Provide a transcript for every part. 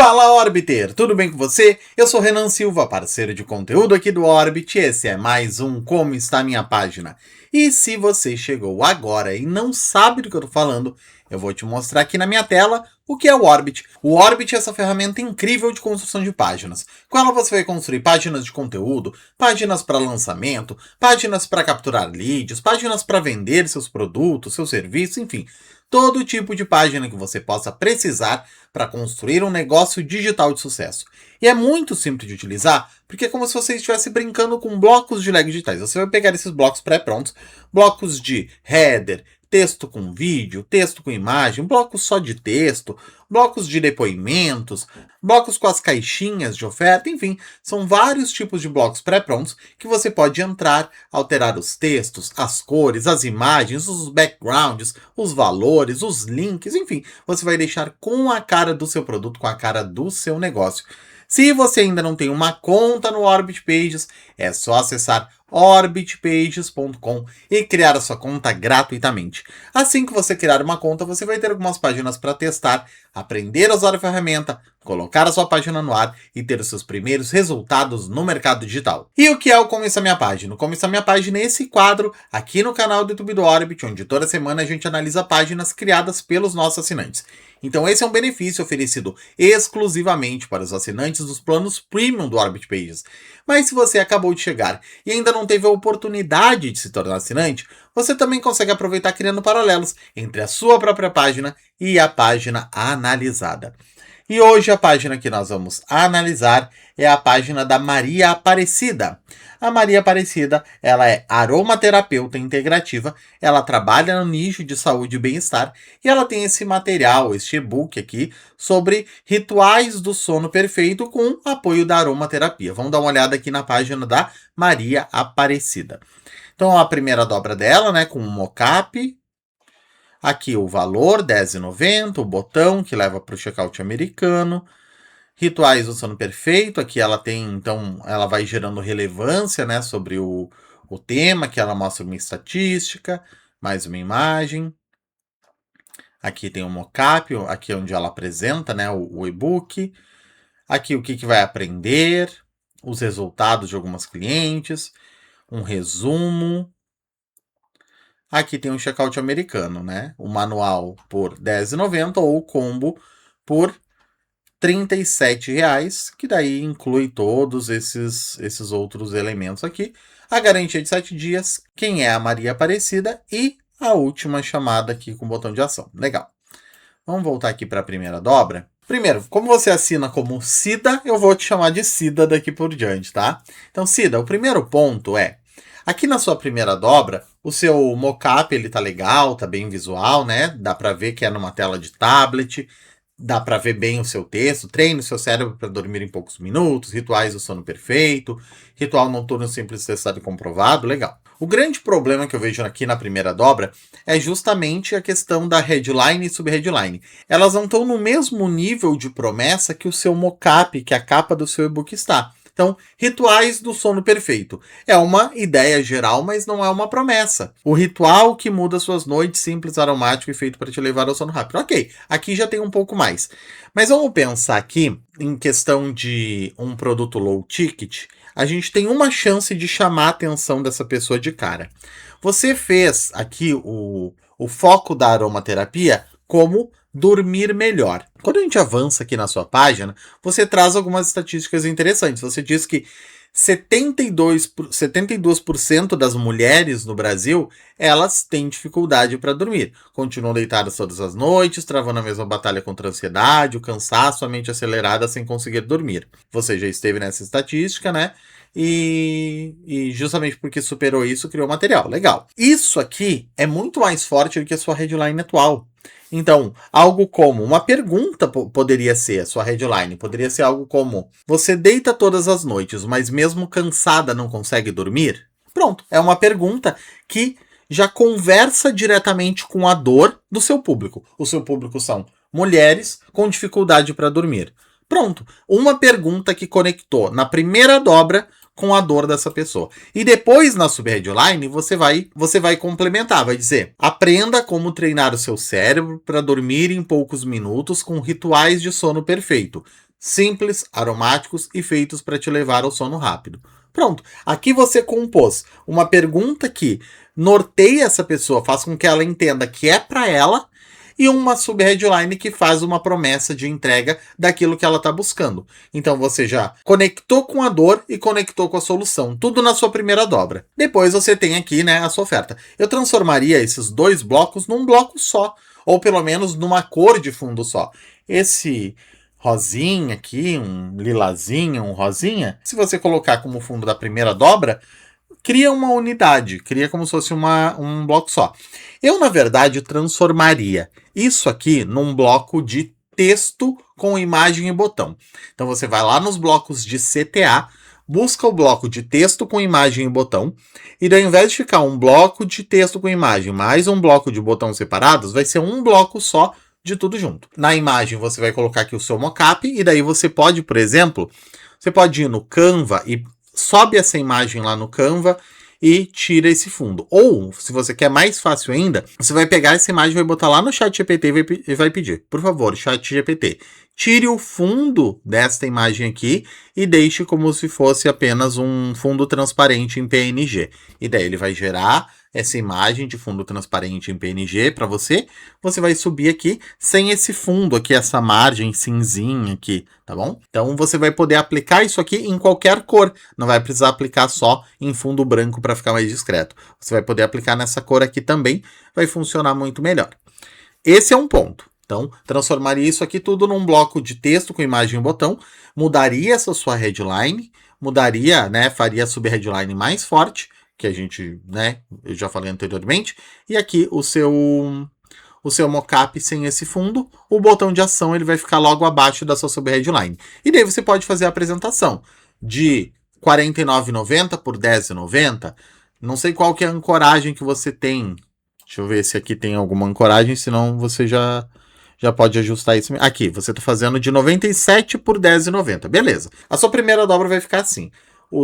Fala Orbiter, tudo bem com você? Eu sou Renan Silva, parceiro de conteúdo aqui do Orbit, e esse é mais um Como Está Minha Página. E se você chegou agora e não sabe do que eu tô falando, eu vou te mostrar aqui na minha tela o que é o Orbit. O Orbit é essa ferramenta incrível de construção de páginas. Com ela você vai construir páginas de conteúdo, páginas para lançamento, páginas para capturar leads, páginas para vender seus produtos, seus serviços, enfim, todo tipo de página que você possa precisar para construir um negócio digital de sucesso. E é muito simples de utilizar, porque é como se você estivesse brincando com blocos de Lego digitais. Você vai pegar esses blocos pré-prontos, blocos de header, texto com vídeo, texto com imagem, blocos só de texto, blocos de depoimentos, blocos com as caixinhas de oferta, enfim, são vários tipos de blocos pré-prontos que você pode entrar, alterar os textos, as cores, as imagens, os backgrounds, os valores, os links, enfim, você vai deixar com a cara do seu produto, com a cara do seu negócio. Se você ainda não tem uma conta no Orbit Pages, é só acessar orbitpages.com e criar a sua conta gratuitamente. Assim que você criar uma conta, você vai ter algumas páginas para testar, aprender a usar a ferramenta, colocar a sua página no ar e ter os seus primeiros resultados no mercado digital. E o que é o Como Está Minha Página? O Como Está Minha Página é esse quadro aqui no canal do YouTube do Orbit, onde toda semana a gente analisa páginas criadas pelos nossos assinantes. Então esse é um benefício oferecido exclusivamente para os assinantes dos planos Premium do Orbit Pages. Mas se você acabou de chegar e ainda não teve a oportunidade de se tornar assinante, você também consegue aproveitar criando paralelos entre a sua própria página e a página analisada. E hoje a página que nós vamos analisar é a página da Maria Aparecida. A Maria Aparecida, ela é aromaterapeuta integrativa, ela trabalha no nicho de saúde e bem-estar e ela tem esse material, este e-book aqui, sobre rituais do sono perfeito com apoio da aromaterapia. Vamos dar uma olhada aqui na página da Maria Aparecida. Então a primeira dobra dela, né, com um mockup. Aqui o valor, R$10,90, o botão que leva para o checkout americano. Rituais do sono perfeito, aqui ela tem, então, ela vai gerando relevância, né, sobre o tema, que ela mostra uma estatística, mais uma imagem. Aqui tem um mockup, aqui é onde ela apresenta, né, o e-book. Aqui o que vai aprender, os resultados de algumas clientes, um resumo. Aqui tem um checkout americano, né? O manual por R$10,90 ou o combo por R$37, que daí inclui todos esses outros elementos aqui. A garantia de 7 dias, quem é a Maria Aparecida e a última chamada aqui com o botão de ação. Legal. Vamos voltar aqui para a primeira dobra. Primeiro, como você assina como Cida, eu vou te chamar de Cida daqui por diante, tá? Então, Cida, o primeiro ponto é, aqui na sua primeira dobra, o seu mockup, ele tá legal, tá bem visual, né? Dá para ver que é numa tela de tablet, dá para ver bem o seu texto, treine o seu cérebro para dormir em poucos minutos, rituais do sono perfeito, ritual noturno simples testado e comprovado, legal. O grande problema que eu vejo aqui na primeira dobra é justamente a questão da headline e subheadline. Elas não estão no mesmo nível de promessa que o seu mockup, que a capa do seu e-book está. Então, rituais do sono perfeito. É uma ideia geral, mas não é uma promessa. O ritual que muda suas noites, simples, aromático e feito para te levar ao sono rápido. Ok, aqui já tem um pouco mais. Mas vamos pensar aqui em questão de um produto low ticket. A gente tem uma chance de chamar a atenção dessa pessoa de cara. Você fez aqui o foco da aromaterapia como dormir melhor. Quando a gente avança aqui na sua página, você traz algumas estatísticas interessantes. Você diz que 72% das mulheres no Brasil, elas têm dificuldade para dormir. Continuam deitadas todas as noites, travando a mesma batalha contra a ansiedade, o cansaço, a mente acelerada sem conseguir dormir. Você já esteve nessa estatística, né? E justamente porque superou isso, criou material. Legal. Isso aqui é muito mais forte do que a sua headline atual. Então, algo como, uma pergunta poderia ser, a sua headline, poderia ser algo como, você deita todas as noites, mas mesmo cansada não consegue dormir? Pronto, é uma pergunta que já conversa diretamente com a dor do seu público. O seu público são mulheres com dificuldade para dormir. Pronto, uma pergunta que conectou na primeira dobra com a dor dessa pessoa. E depois, na subheadline, você vai complementar, vai dizer: aprenda como treinar o seu cérebro para dormir em poucos minutos com rituais de sono perfeito. simples, aromáticos e feitos para te levar ao sono rápido. Pronto, aqui você compôs uma pergunta que norteia essa pessoa, faz com que ela entenda que é para ela, e uma subheadline que faz uma promessa de entrega daquilo que ela está buscando. Então você já conectou com a dor e conectou com a solução, tudo na sua primeira dobra. Depois você tem aqui, né, a sua oferta. Eu transformaria esses dois blocos num bloco só, ou pelo menos numa cor de fundo só. Esse rosinha aqui, um lilazinho, um rosinha, se você colocar como fundo da primeira dobra, cria uma unidade, cria como se fosse um bloco só. Eu, na verdade, transformaria isso aqui num bloco de texto com imagem e botão. Então você vai lá nos blocos de CTA, busca o bloco de texto com imagem e botão, e daí, ao invés de ficar um bloco de texto com imagem mais um bloco de botão separados, vai ser um bloco só de tudo junto. Na imagem você vai colocar aqui o seu mockup, e daí você pode, por exemplo, você pode ir no Canva e sobe essa imagem lá no Canva e tira esse fundo. Ou, se você quer mais fácil ainda, você vai pegar essa imagem, vai botar lá no ChatGPT e vai pedir, por favor, ChatGPT, tire o fundo desta imagem aqui e deixe como se fosse apenas um fundo transparente em PNG. E daí ele vai gerar essa imagem de fundo transparente em PNG para você. Você vai subir aqui sem esse fundo aqui, essa margem cinzinha aqui, tá bom? Então você vai poder aplicar isso aqui em qualquer cor. Não vai precisar aplicar só em fundo branco para ficar mais discreto. Você vai poder aplicar nessa cor aqui também, vai funcionar muito melhor. Esse é um ponto. Então, transformaria isso aqui tudo num bloco de texto com imagem e botão, mudaria essa sua headline, mudaria, né, faria a subheadline mais forte, que a gente, né, eu já falei anteriormente, e aqui o seu mockup sem esse fundo, o botão de ação ele vai ficar logo abaixo da sua subheadline. E daí você pode fazer a apresentação de R$ 49,90 por R$ 10,90, não sei qual que é a ancoragem que você tem. Deixa eu ver se aqui tem alguma ancoragem, senão você já pode ajustar isso. Aqui, você está fazendo de 97 por 10,90. Beleza. A sua primeira dobra vai ficar assim.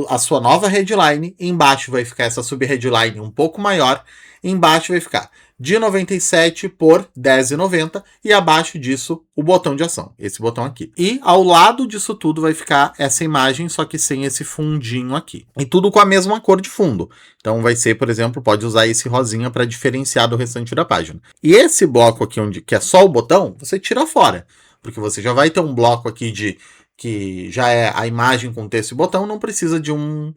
A sua nova headline, embaixo vai ficar essa subheadline um pouco maior, embaixo vai ficar de 97 por 10,90 e abaixo disso o botão de ação, esse botão aqui. E ao lado disso tudo vai ficar essa imagem, só que sem esse fundinho aqui. E tudo com a mesma cor de fundo. Então vai ser, por exemplo, pode usar esse rosinha para diferenciar do restante da página. E esse bloco aqui, que é só o botão, você tira fora, porque você já vai ter um bloco aqui que já é a imagem com texto e botão, não precisa de um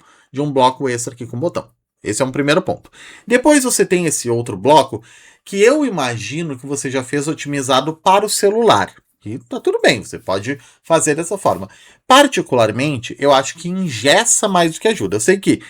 bloco extra aqui com botão. Esse é um primeiro ponto. Depois você tem esse outro bloco que eu imagino que você já fez otimizado para o celular. E tá tudo bem, você pode fazer dessa forma. Particularmente, eu acho que engessa mais do que ajuda. Eu sei que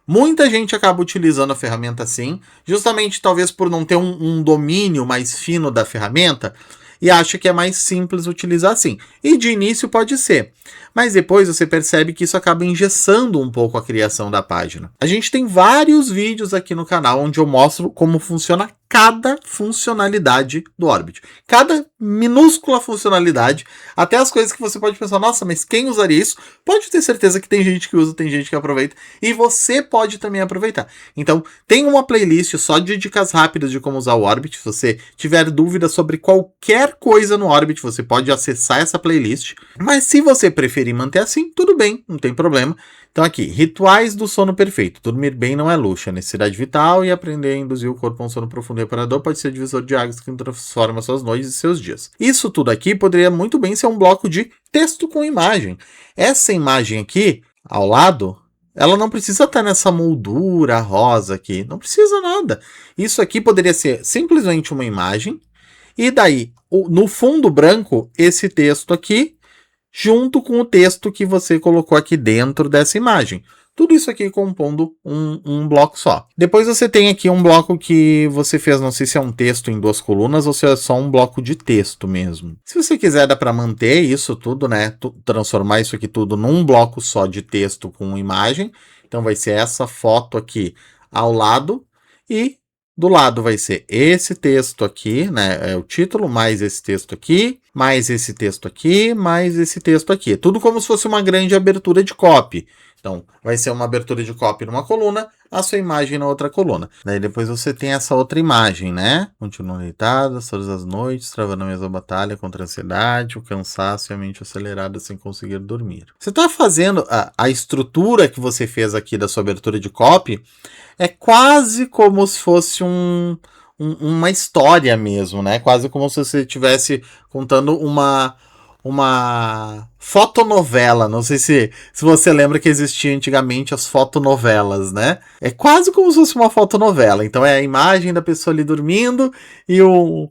muita gente acaba utilizando a ferramenta assim, justamente talvez por não ter um domínio mais fino da ferramenta, e acha que é mais simples utilizar assim. E de início pode ser, mas depois você percebe que isso acaba engessando um pouco a criação da página. A gente tem vários vídeos aqui no canal onde eu mostro como funciona cada funcionalidade do Orbit. Cada minúscula funcionalidade, até as coisas que você pode pensar, nossa, mas quem usaria isso? Pode ter certeza que tem gente que usa, tem gente que aproveita, e você pode também aproveitar. Então, tem uma playlist só de dicas rápidas de como usar o Orbit. Se você tiver dúvida sobre qualquer coisa no Orbit, você pode acessar essa playlist. Mas se você preferir manter assim, tudo bem, não tem problema. Então aqui, rituais do sono perfeito. Dormir bem não é luxo, é necessidade vital, e aprender a induzir o corpo a um sono profundo e reparador pode ser divisor de águas que transforma suas noites e seus dias. Isso tudo aqui poderia muito bem ser um bloco de texto com imagem. Essa imagem aqui, ao lado, ela não precisa estar nessa moldura rosa aqui, não precisa nada. Isso aqui poderia ser simplesmente uma imagem, e daí, no fundo branco, esse texto aqui, junto com o texto que você colocou aqui dentro dessa imagem. Tudo isso aqui compondo um bloco só. Depois você tem aqui um bloco que você fez, não sei se é um texto em 2 colunas ou se é só um bloco de texto mesmo. Se você quiser, dá para manter isso tudo, né? Transformar isso aqui tudo num bloco só de texto com imagem. Então vai ser essa foto aqui ao lado, e do lado vai ser esse texto aqui, né? É o título, mais esse texto aqui, mais esse texto aqui, mais esse texto aqui. É tudo como se fosse uma grande abertura de copy. Então, vai ser uma abertura de copy numa coluna, a sua imagem na outra coluna. Daí depois você tem essa outra imagem, né? Continuam deitadas todas as noites, travando a mesma batalha contra a ansiedade, o cansaço e a mente acelerada sem conseguir dormir. Você está fazendo a estrutura que você fez aqui da sua abertura de copy, é quase como se fosse uma história mesmo, né? Quase como se você estivesse contando uma fotonovela. Não sei se você lembra que existia antigamente as fotonovelas, né? É quase como se fosse uma fotonovela. Então é a imagem da pessoa ali dormindo e o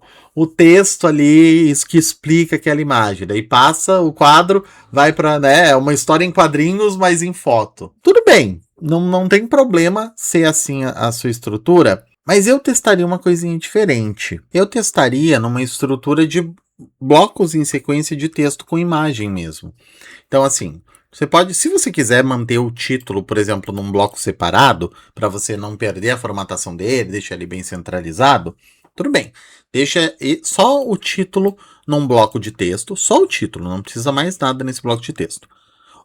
texto ali que explica aquela imagem. Daí passa o quadro, vai para, né? É uma história em quadrinhos, mas em foto. Tudo bem, não tem problema ser assim a sua estrutura, mas eu testaria uma coisinha diferente. Eu testaria numa estrutura de blocos em sequência de texto com imagem mesmo. Então, assim, você pode, se você quiser manter o título, por exemplo, num bloco separado, para você não perder a formatação dele, deixar ele bem centralizado, tudo bem. Deixa só o título num bloco de texto, só o título, não precisa mais nada nesse bloco de texto.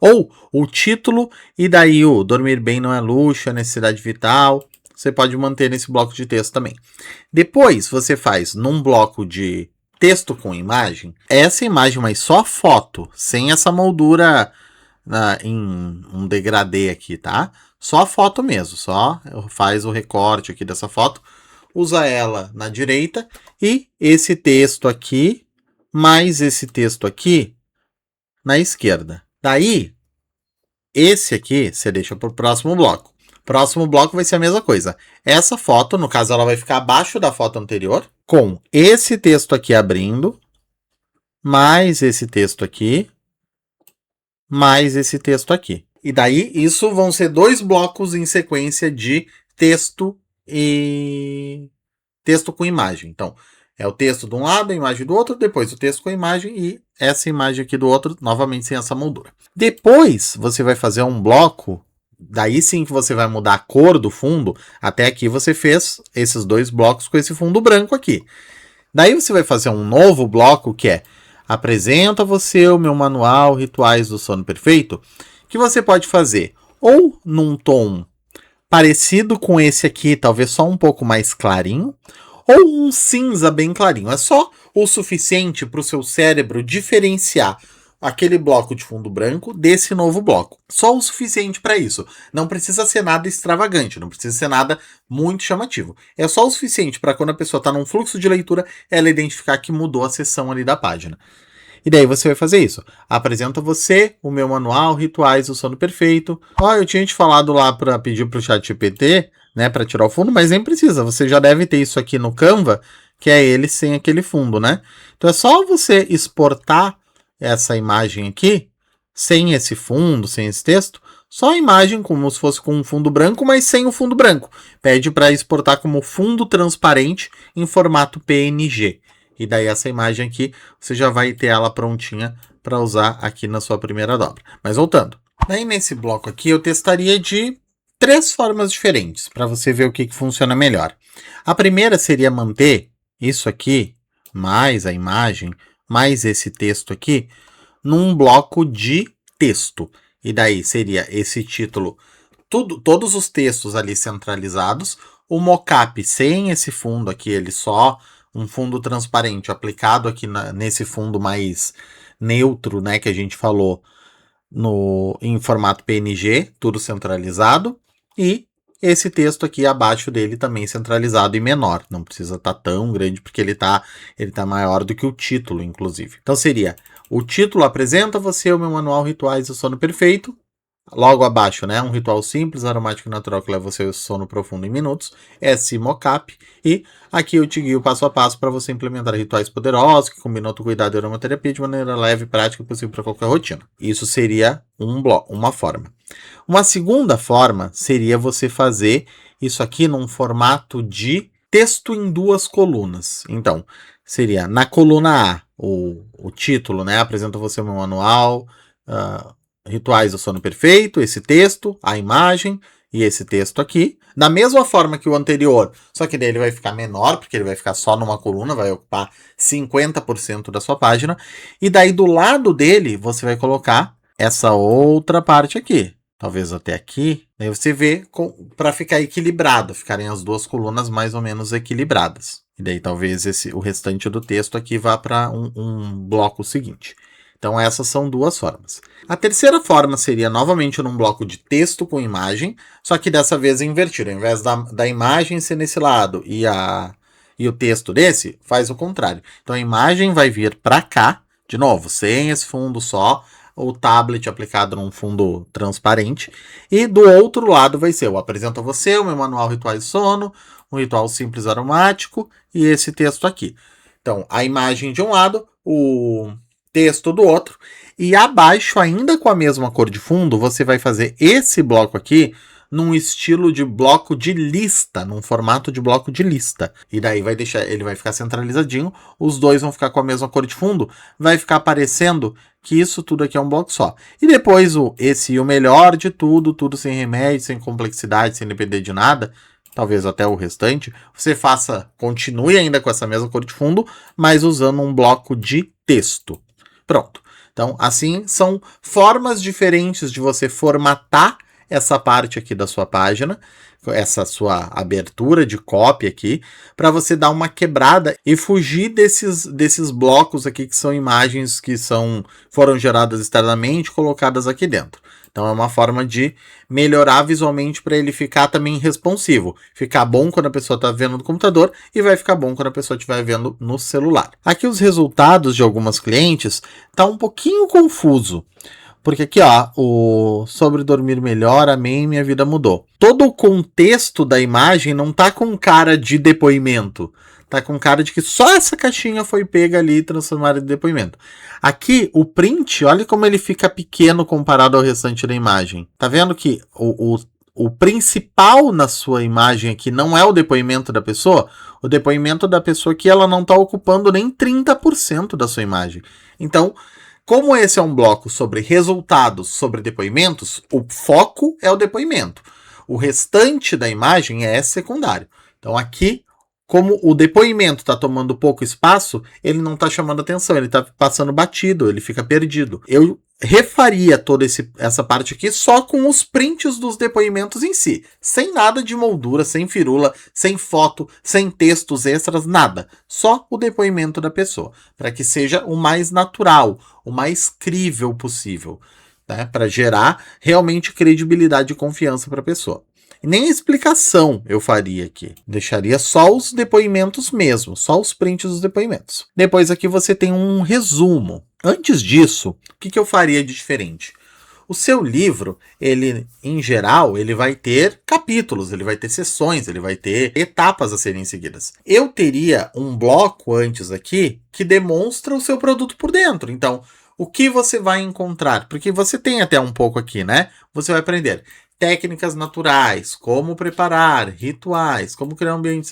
Ou o título e daí o dormir bem não é luxo, é necessidade vital. Você pode manter nesse bloco de texto também. Depois você faz num bloco de texto com imagem, essa imagem, mas só a foto, sem essa moldura em um degradê aqui, tá? Só a foto mesmo, só faz o recorte aqui dessa foto, usa ela na direita e esse texto aqui, mais esse texto aqui na esquerda. Daí, esse aqui você deixa para o próximo bloco. Próximo bloco vai ser a mesma coisa. Essa foto, no caso, ela vai ficar abaixo da foto anterior, com esse texto aqui abrindo, mais esse texto aqui, mais esse texto aqui. E daí, isso vão ser 2 blocos em sequência de texto e texto com imagem. Então, é o texto de um lado, a imagem do outro, depois o texto com a imagem e essa imagem aqui do outro, novamente sem essa moldura. Depois, você vai fazer um bloco, daí sim que você vai mudar a cor do fundo. Até aqui você fez esses 2 blocos com esse fundo branco aqui. Daí você vai fazer um novo bloco que é apresento a você o meu manual Rituais do Sono Perfeito, que você pode fazer ou num tom parecido com esse aqui, talvez só um pouco mais clarinho, ou um cinza bem clarinho. É só o suficiente para o seu cérebro diferenciar aquele bloco de fundo branco desse novo bloco. Só o suficiente para isso. Não precisa ser nada extravagante, não precisa ser nada muito chamativo. É só o suficiente para quando a pessoa está num fluxo de leitura, ela identificar que mudou a seção ali da página. E daí você vai fazer isso. Apresenta você o meu manual Rituais do Sono Perfeito. Eu tinha te falado lá para pedir para o ChatGPT, né, para tirar o fundo, mas nem precisa. Você já deve ter isso aqui no Canva, que é ele sem aquele fundo, né? Então é só você exportar essa imagem aqui, sem esse fundo, sem esse texto, só a imagem como se fosse com um fundo branco, mas sem o fundo branco. Pede para exportar como fundo transparente em formato PNG. E daí essa imagem aqui, você já vai ter ela prontinha para usar aqui na sua primeira dobra. Mas voltando. Daí nesse bloco aqui eu testaria de 3 formas diferentes, para você ver o que funciona melhor. A primeira seria manter isso aqui, mais a imagem, mais esse texto aqui, num bloco de texto. E daí seria esse título, todos os textos ali centralizados, o mockup sem esse fundo aqui, ele só um fundo transparente aplicado aqui nesse fundo mais neutro, né, que a gente falou em formato PNG, tudo centralizado, e esse texto aqui abaixo dele também centralizado e menor. Não precisa estar tão grande, porque ele tá maior do que o título, inclusive. Então seria, o título apresenta você o meu manual Rituais do Sono Perfeito. Logo abaixo, né? Um ritual simples, aromático e natural que leva você ao sono profundo em minutos. Esse mockup. E aqui eu te guio passo a passo para você implementar rituais poderosos que combinam autocuidado e aromaterapia de maneira leve, prática e possível para qualquer rotina. Isso seria uma forma. Uma segunda forma seria você fazer isso aqui num formato de texto em 2 colunas. Então, seria na coluna A, o título, né? Apresenta você o meu manual, Rituais do Sono Perfeito, esse texto, a imagem e esse texto aqui. Da mesma forma que o anterior, só que daí ele vai ficar menor, porque ele vai ficar só numa coluna, vai ocupar 50% da sua página. E daí do lado dele, você vai colocar essa outra parte aqui. talvez até aqui, aí você vê para ficar equilibrado, ficarem as duas colunas mais ou menos equilibradas. E daí talvez o restante do texto aqui vá para um bloco seguinte. Então essas são duas formas. A terceira forma seria novamente num bloco de texto com imagem, só que dessa vez invertido. Ao invés da imagem ser nesse lado e o texto desse, faz o contrário. Então a imagem vai vir para cá, de novo, sem esse fundo só, o tablet aplicado num fundo transparente. E do outro lado vai ser: eu apresento a você o meu manual Rituais de Sono, um ritual simples aromático e esse texto aqui. Então, a imagem de um lado, o texto do outro. E abaixo, ainda com a mesma cor de fundo, você vai fazer esse bloco aqui num estilo de bloco de lista, num formato de bloco de lista. E daí ele vai ficar centralizadinho, os dois vão ficar com a mesma cor de fundo, vai ficar aparecendo que isso tudo aqui é um bloco só. E depois o melhor de tudo sem remédio, sem complexidade, sem depender de nada, talvez até o restante, você continue ainda com essa mesma cor de fundo, mas usando um bloco de texto. Pronto. Então, assim, são formas diferentes de você formatar essa parte aqui da sua página, essa sua abertura de copy aqui, para você dar uma quebrada e fugir desses blocos aqui que são imagens que foram geradas externamente, colocadas aqui dentro. Então é uma forma de melhorar visualmente para ele ficar também responsivo. Ficar bom quando a pessoa está vendo no computador e vai ficar bom quando a pessoa estiver vendo no celular. Aqui os resultados de algumas clientes tá um pouquinho confuso. Porque aqui, ó, o sobre dormir melhor, amém, minha vida mudou. Todo o contexto da imagem não tá com cara de depoimento. Tá com cara de que só essa caixinha foi pega ali e transformada em depoimento. Aqui, o print, olha como ele fica pequeno comparado ao restante da imagem. Tá vendo que o principal na sua imagem aqui não é o depoimento da pessoa? O depoimento da pessoa aqui, ela não tá ocupando nem 30% da sua imagem. Então, como esse é um bloco sobre resultados, sobre depoimentos, o foco é o depoimento. O restante da imagem é secundário. Então aqui, como o depoimento está tomando pouco espaço, ele não está chamando atenção, ele está passando batido, ele fica perdido. Eu refaria toda essa parte aqui só com os prints dos depoimentos em si, sem nada de moldura, sem firula, sem foto, sem textos extras, nada. Só o depoimento da pessoa, para que seja o mais natural, o mais crível possível, né? Para gerar realmente credibilidade e confiança para a pessoa. Nem explicação eu faria aqui. Deixaria só os depoimentos mesmo, só os prints dos depoimentos. Depois aqui você tem um resumo. Antes disso, o que eu faria de diferente? O seu livro, ele, em geral, ele vai ter capítulos, ele vai ter sessões, ele vai ter etapas a serem seguidas. Eu teria um bloco antes aqui que demonstra o seu produto por dentro. Então, o que você vai encontrar? Porque você tem até um pouco aqui, né? Você vai aprender técnicas naturais, como preparar, rituais, como criar um ambiente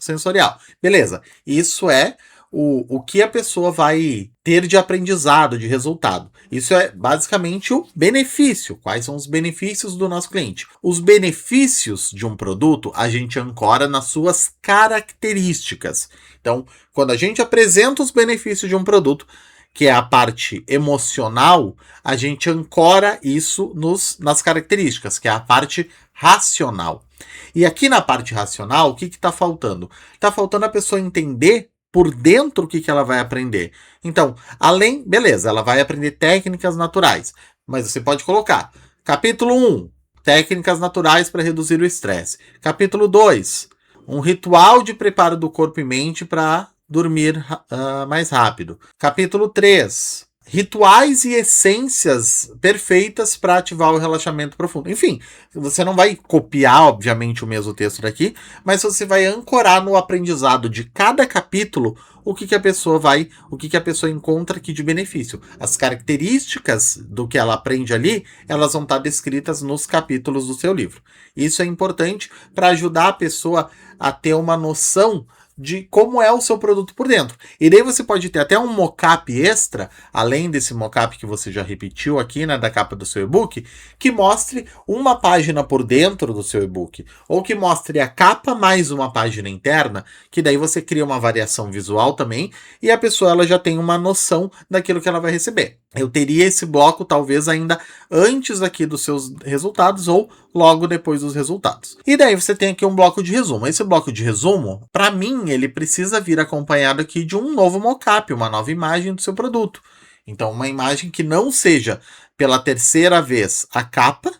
sensorial. Beleza, isso é o que a pessoa vai ter de aprendizado, de resultado. Isso é basicamente o benefício. Quais são os benefícios do nosso cliente? Os benefícios de um produto a gente ancora nas suas características. Então, quando a gente apresenta os benefícios de um produto, que é a parte emocional, a gente ancora isso nas características, que é a parte racional. E aqui na parte racional, o que está faltando? Está faltando a pessoa entender por dentro o que ela vai aprender. Então, beleza, ela vai aprender técnicas naturais, mas você pode colocar capítulo 1, técnicas naturais para reduzir o estresse. Capítulo 2, um ritual de preparo do corpo e mente para dormir mais rápido. Capítulo 3. Rituais e essências perfeitas para ativar o relaxamento profundo. Enfim, você não vai copiar, obviamente, o mesmo texto daqui, mas você vai ancorar no aprendizado de cada capítulo o que a pessoa encontra aqui de benefício. As características do que ela aprende ali, elas vão estar descritas nos capítulos do seu livro. Isso é importante para ajudar a pessoa a ter uma noção de como é o seu produto por dentro. E daí você pode ter até um mockup extra, além desse mockup que você já repetiu aqui, né, da capa do seu e-book, que mostre uma página por dentro do seu e-book, ou que mostre a capa mais uma página interna, que daí você cria uma variação visual também, e a pessoa ela já tem uma noção daquilo que ela vai receber. eu teria esse bloco talvez ainda antes aqui dos seus resultados ou logo depois dos resultados. E daí você tem aqui um bloco de resumo. Esse bloco de resumo, para mim, ele precisa vir acompanhado aqui de um novo mockup, uma nova imagem do seu produto. Então, uma imagem que não seja pela terceira vez a capa,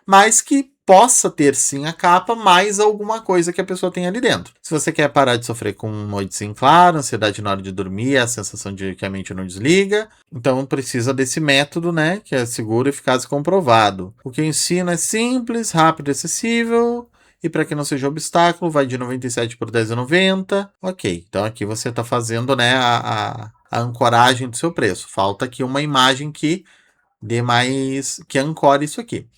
mas que possa ter sim a capa, mais alguma coisa que a pessoa tem ali dentro. Se você quer parar de sofrer com noites em claro, ansiedade na hora de dormir, a sensação de que a mente não desliga, então precisa desse método, né, que é seguro, eficaz e comprovado. O que eu ensino é simples, rápido e acessível, e para que não seja obstáculo, vai de 97 por 10,90. Ok, então aqui você está fazendo, né, a ancoragem do seu preço. Falta aqui uma imagem que dê mais, que ancore isso aqui.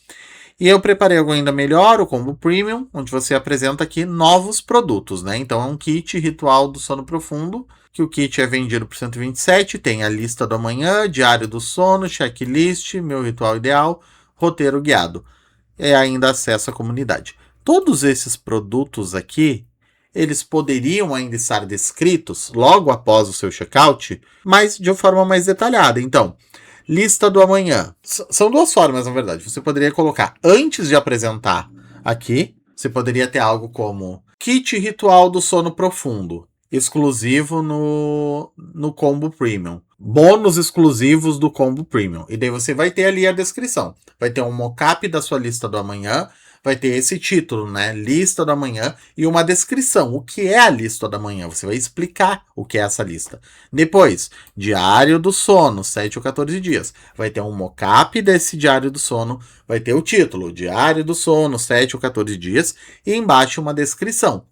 E eu preparei algo ainda melhor, o combo premium, onde você apresenta aqui novos produtos, né? Então é um kit ritual do sono profundo, que o kit é vendido por 127, tem a lista do amanhã, diário do sono, checklist, meu ritual ideal, roteiro guiado. E ainda acesso à comunidade. Todos esses produtos aqui, eles poderiam ainda estar descritos logo após o seu checkout, mas de uma forma mais detalhada. Então, lista do amanhã. São duas formas, na verdade. Você poderia colocar antes de apresentar aqui. Você poderia ter algo como kit ritual do sono profundo, exclusivo no combo premium. Bônus exclusivos do combo premium. E daí você vai ter ali a descrição. Vai ter um mockup da sua lista do amanhã. Vai ter esse título, né? Lista do amanhã e uma descrição. O que é a lista do amanhã? Você vai explicar o que é essa lista. Depois, diário do sono, 7 ou 14 dias. Vai ter um mockup desse diário do sono. Vai ter o título, diário do sono, 7 ou 14 dias. E embaixo uma descrição.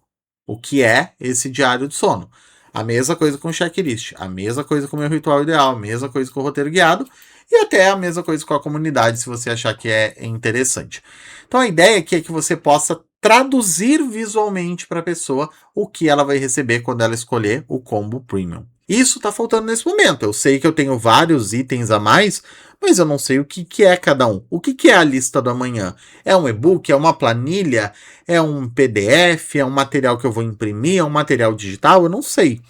O que é esse diário do sono? A mesma coisa com o checklist, a mesma coisa com o meu ritual ideal, a mesma coisa com o roteiro guiado e até a mesma coisa com a comunidade, se você achar que é interessante. Então a ideia aqui é que você possa traduzir visualmente para a pessoa o que ela vai receber quando ela escolher o combo premium. Isso está faltando nesse momento. Eu sei que eu tenho vários itens a mais, mas eu não sei o que é cada um. O que é a lista do amanhã? É um e-book? É uma planilha? É um PDF? É um material que eu vou imprimir? É um material digital? Eu não sei.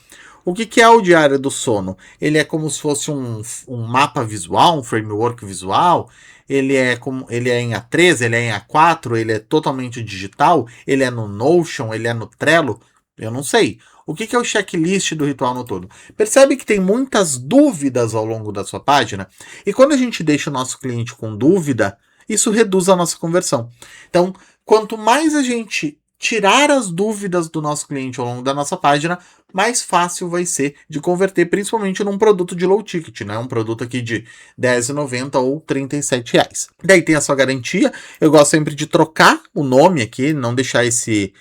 O que é o diário do sono? Ele é como se fosse um mapa visual, um framework visual. Ele é em A3, ele é em A4, ele é totalmente digital, ele é no Notion, ele é no Trello. Eu não sei. O que é o checklist do ritual noturno? Percebe que tem muitas dúvidas ao longo da sua página? E quando a gente deixa o nosso cliente com dúvida, isso reduz a nossa conversão. Então, quanto mais a gente tirar as dúvidas do nosso cliente ao longo da nossa página, mais fácil vai ser de converter, principalmente num produto de low ticket, né? Um produto aqui de R$10,90 ou R$37. Daí tem a sua garantia. Eu gosto sempre de trocar o nome aqui, não deixar esse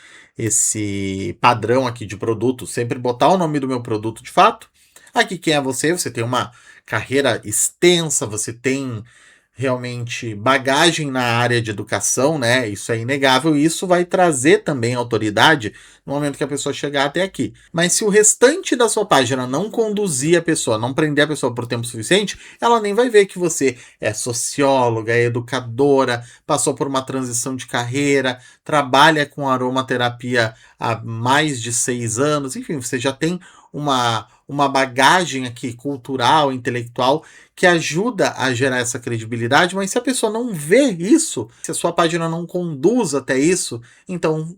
padrão aqui de produto, sempre botar o nome do meu produto de fato. Aqui quem é você? Você tem uma carreira extensa, você tem realmente bagagem na área de educação, né? Isso é inegável e isso vai trazer também autoridade no momento que a pessoa chegar até aqui. Mas se o restante da sua página não conduzir a pessoa, não prender a pessoa por tempo suficiente, ela nem vai ver que você é socióloga, é educadora, passou por uma transição de carreira, trabalha com aromaterapia há mais de 6 anos, enfim, você já tem uma bagagem aqui cultural, intelectual, que ajuda a gerar essa credibilidade, mas se a pessoa não vê isso, se a sua página não conduz até isso, então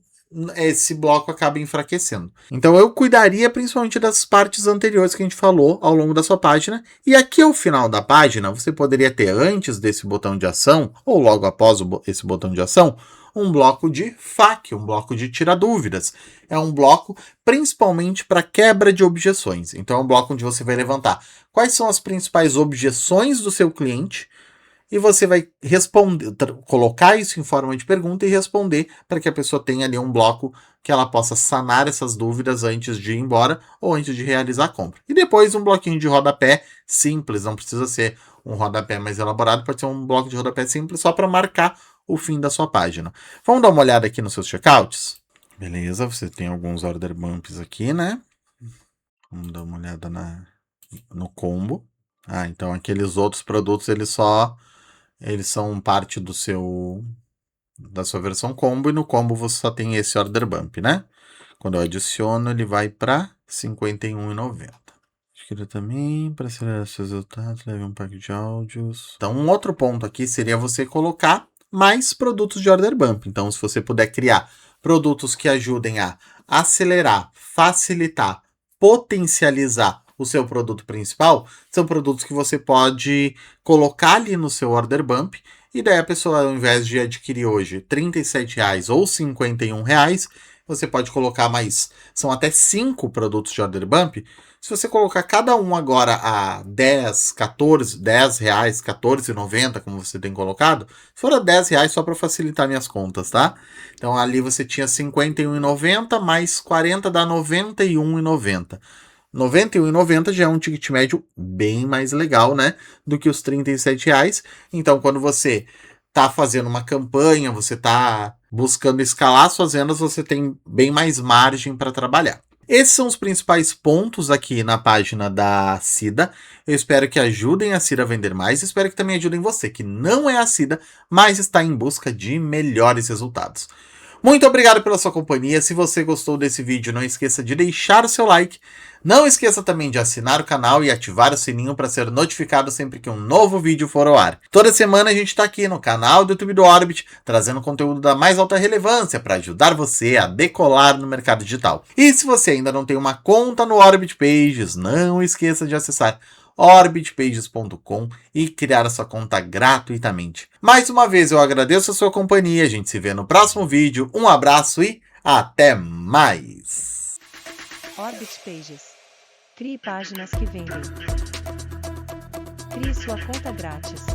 esse bloco acaba enfraquecendo. Então eu cuidaria principalmente das partes anteriores que a gente falou ao longo da sua página, e aqui ao final da página você poderia ter antes desse botão de ação, ou logo após esse botão de ação, um bloco de FAQ, um bloco de tirar dúvidas. É um bloco principalmente para quebra de objeções. Então é um bloco onde você vai levantar quais são as principais objeções do seu cliente e você vai responder, colocar isso em forma de pergunta e responder para que a pessoa tenha ali um bloco que ela possa sanar essas dúvidas antes de ir embora ou antes de realizar a compra. E depois um bloquinho de rodapé simples, não precisa ser um rodapé mais elaborado, pode ser um bloco de rodapé simples só para marcar o fim da sua página. Vamos dar uma olhada aqui nos seus checkouts? Beleza, você tem alguns order bumps aqui, né? Vamos dar uma olhada no combo. Ah, então aqueles outros produtos, eles são parte da sua versão combo, e no combo você só tem esse order bump, né? Quando eu adiciono, ele vai para R$51,90. Queria também, para acelerar seus resultados, leve um pack de áudios. Então, um outro ponto aqui seria você colocar mais produtos de order bump. Então, se você puder criar produtos que ajudem a acelerar, facilitar, potencializar o seu produto principal, são produtos que você pode colocar ali no seu order bump, e daí a pessoa, ao invés de adquirir hoje R$ 37 ou R$ 51, você pode colocar mais, são até 5 produtos de order bump. Se você colocar cada um agora a 10, 14, 10 reais, 14,90, como você tem colocado, fora 10 reais só para facilitar minhas contas, tá? Então ali você tinha 51,90 mais 40 dá 91,90. 91,90 já é um ticket médio bem mais legal, né? Do que os 37 reais. Então, quando você tá fazendo uma campanha, você tá buscando escalar suas vendas, você tem bem mais margem para trabalhar. Esses são os principais pontos aqui na página da Cida. Eu espero que ajudem a Cida a vender mais. Espero que também ajudem você, que não é a Cida, mas está em busca de melhores resultados. Muito obrigado pela sua companhia. Se você gostou desse vídeo, não esqueça de deixar o seu like. Não esqueça também de assinar o canal e ativar o sininho para ser notificado sempre que um novo vídeo for ao ar. Toda semana a gente está aqui no canal do YouTube do Orbit, trazendo conteúdo da mais alta relevância para ajudar você a decolar no mercado digital. E se você ainda não tem uma conta no Orbit Pages, não esqueça de acessar orbitpages.com e criar a sua conta gratuitamente. Mais uma vez eu agradeço a sua companhia, a gente se vê no próximo vídeo, um abraço e até mais! Orbit Pages. Crie páginas que vendem. Crie sua conta grátis.